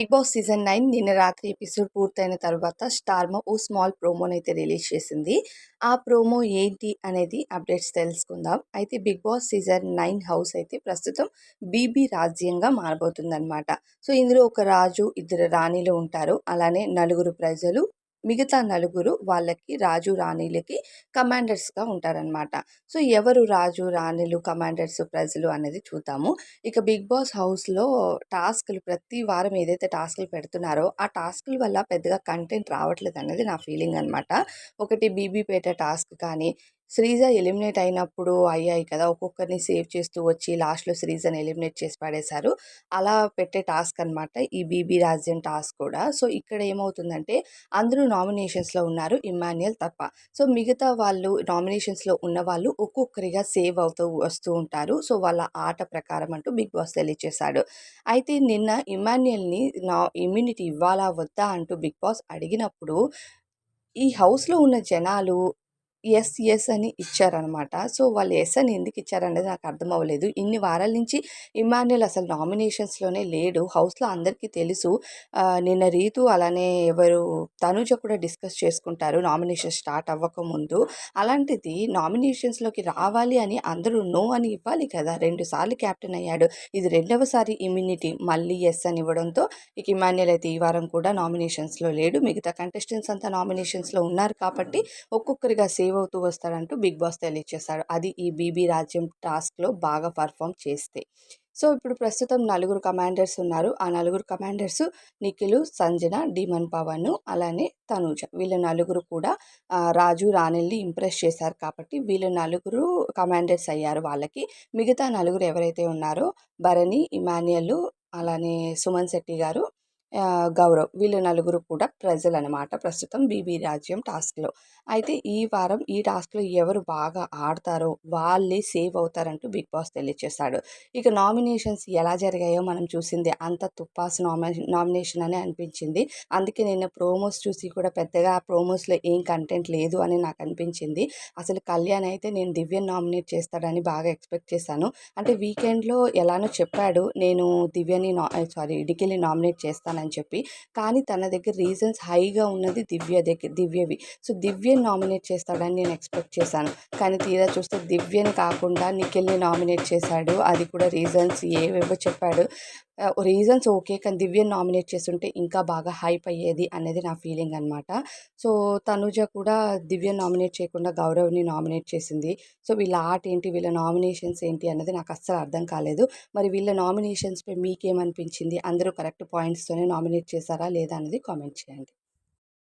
Big boss season 9 నిన్న రాత్రి episode పూర్తయిన తర్వాత స్టార్మా ఓ స్మాల్ ప్రోమోనైతే రిలీజ్ చేసింది. ఆ ప్రోమో ఏంటి అనేది అప్డేట్స్ తెలుసుకుందాం. అయితే బిగ్ బాస్ సీజన్ 9 హౌస్ అయితే ప్రస్తుతం బీబీ రాజ్యంగా మారబోతుందన్నమాట. సో ఇందులో ఒక రాజు, ఇద్దరు రాణిలు ఉంటారు. అలానే నలుగురు ప్రజలు, మిగతా నలుగురు వాళ్ళకి రాజు, రాణిలకి కమాండర్స్‌గా ఉంటారనమాట. సో ఎవరు రాజు, రాణిలు, కమాండర్స్, ప్రజలు అనేది చూద్దాము. ఇక బిగ్ బాస్ హౌస్‌లో టాస్క్‌లు ప్రతి వారం ఏదైతే టాస్క్‌లు పెడుతున్నారో, ఆ టాస్క్‌ల వల్ల పెద్దగా కంటెంట్ రావట్లేదనేది నా ఫీలింగ్ అనమాట. ఒకటి బీబీపేట టాస్క్ కానీ, శ్రీజ ఎలిమినేట్ అయినప్పుడు అయ్యాయి కదా! ఒక్కొక్కరిని సేవ్ చేస్తూ వచ్చి లాస్ట్‌లో శ్రీజని ఎలిమినేట్ చేసి పడేశారు. అలా పెట్టే టాస్క్ అనమాట ఈ బీబీ రాజ్యం టాస్క్ కూడా. సో ఇక్కడ ఏమవుతుందంటే అందరూ నామినేషన్స్‌లో ఉన్నారు ఇమ్మాన్యుయల్ తప్ప. సో మిగతా వాళ్ళు నామినేషన్స్‌లో ఉన్నవాళ్ళు ఒక్కొక్కరిగా సేవ్ అవుతూ వస్తూ ఉంటారు. సో వాళ్ళ ఆట ప్రకారం అంటూ బిగ్ బాస్ తెలియచేశాడు. అయితే నిన్న ఇమ్మాన్యుయల్‌ని ఇమ్యూనిటీ ఇవ్వాలా? వద్దా? అంటూ బిగ్ బాస్ అడిగినప్పుడు ఈ హౌస్‌లో ఉన్న జనాలు యెస్, యెస్ అని ఇచ్చారనమాట. సో, వాళ్ళు యెస్ అని ఎందుకు ఇచ్చారనేది నాకు అర్థం అవ్వలేదు. ఇన్ని వారాల నుంచి ఇమ్మాన్యుయల్ అసలు నామినేషన్స్‌లోనే లేడు. హౌస్‌లో అందరికీ తెలుసు. నిన్న రీతు అలానే ఎవరు తనూజ కూడా డిస్కస్ చేసుకుంటారు నామినేషన్ స్టార్ట్ అవ్వకముందు. అలాంటిది నామినేషన్స్‌లోకి రావాలి అని అందరూ నో అని ఇవ్వాలి కదా! 2 సార్లు కెప్టెన్ అయ్యాడు. ఇది రెండవసారి ఇమ్యూనిటీ మళ్ళీ యెస్ అని ఇవ్వడంతో ఇక ఇమ్మాన్యుయల్ అయితే ఈ వారం కూడా నామినేషన్స్‌లో లేడు. మిగతా కంటెస్టెంట్స్ అంతా నామినేషన్స్‌లో ఉన్నారు కాబట్టి ఒక్కొక్కరిగా సేవ్ అవుతూ వస్తారంటూ బిగ్ బాస్ తెలియచేశాడు. అది ఈ బీబీ రాజ్యం టాస్క్‌లో బాగా పర్ఫార్మ్ చేస్తే. సో, ఇప్పుడు ప్రస్తుతం నలుగురు కమాండర్స్ ఉన్నారు. ఆ నలుగురు కమాండర్స్ నిఖిలు, సంజన, డీమన్ పవన్, అలానే తనూజ. వీళ్ళ నలుగురు కూడా రాజు, రాణిల్ని ఇంప్రెస్ చేశారు కాబట్టి వీళ్ళు నలుగురు కమాండర్స్ అయ్యారు వాళ్ళకి. మిగతా నలుగురు ఎవరైతే ఉన్నారో భరణి, ఇమాన్యుయల్, అలానే సుమన్ శెట్టి గారు, గౌరవ్ వీళ్ళు నలుగురు కూడా ప్రజలనమాట ప్రస్తుతం బీబీ రాజ్యం టాస్క్‌లో. అయితే ఈ వారం ఈ టాస్క్‌లో ఎవరు బాగా ఆడతారో వాళ్ళే సేవ్ అవుతారంటూ బిగ్ బాస్ తెలియచేశాడు. ఇక నామినేషన్స్ ఎలా జరిగాయో మనం చూసిందే. అంత తుప్పాస్ నామినేషన్ అనే అనిపించింది. అందుకే నిన్న ప్రోమోస్ చూసి కూడా పెద్దగా ఆ ప్రోమోస్‌లో ఏం కంటెంట్ లేదు అని నాకు అనిపించింది. అసలు కళ్యాణ్ అయితే నేను దివ్యని నామినేట్ చేస్తాడని బాగా ఎక్స్‌పెక్ట్ చేశాను. అంటే వీకెండ్‌లో ఎలానో చెప్పాడు నేను దివ్యని నిఖిల్‌ని నామినేట్ చేస్తానని చెప్పి. కానీ తన దగ్గర రీజన్స్ హైగా ఉన్నది దివ్యవి. సో, దివ్యని నామినేట్ చేస్తాడని నేను ఎక్స్‌పెక్ట్ చేశాను. కానీ తీరా చూస్తే దివ్యని కాకుండా నిఖిల్‌ని నామినేట్ చేశాడు. అది కూడా రీజన్స్ ఏవేవో చెప్పాడు. Reasons okay. కానీ దివ్యని నామినేట్ చేసుంటే ఇంకా బాగా హైప్ అయ్యేది అనేది నా ఫీలింగ్ అనమాట. సో, తనుజ కూడా దివ్యని నామినేట్ చేయకుండా గౌరవ్‌ని నామినేట్ చేసింది. సో, వీళ్ళ ఆట ఏంటి? వీళ్ళ నామినేషన్స్ ఏంటి? అన్నది నాకు అస్సలు అర్థం కాలేదు. మరి వీళ్ళ నామినేషన్స్‌పై మీకేమనిపించింది? అందరూ కరెక్ట్ పాయింట్స్‌తోనే నామినేట్ చేశారా లేదా అనేది కామెంట్ చేయండి.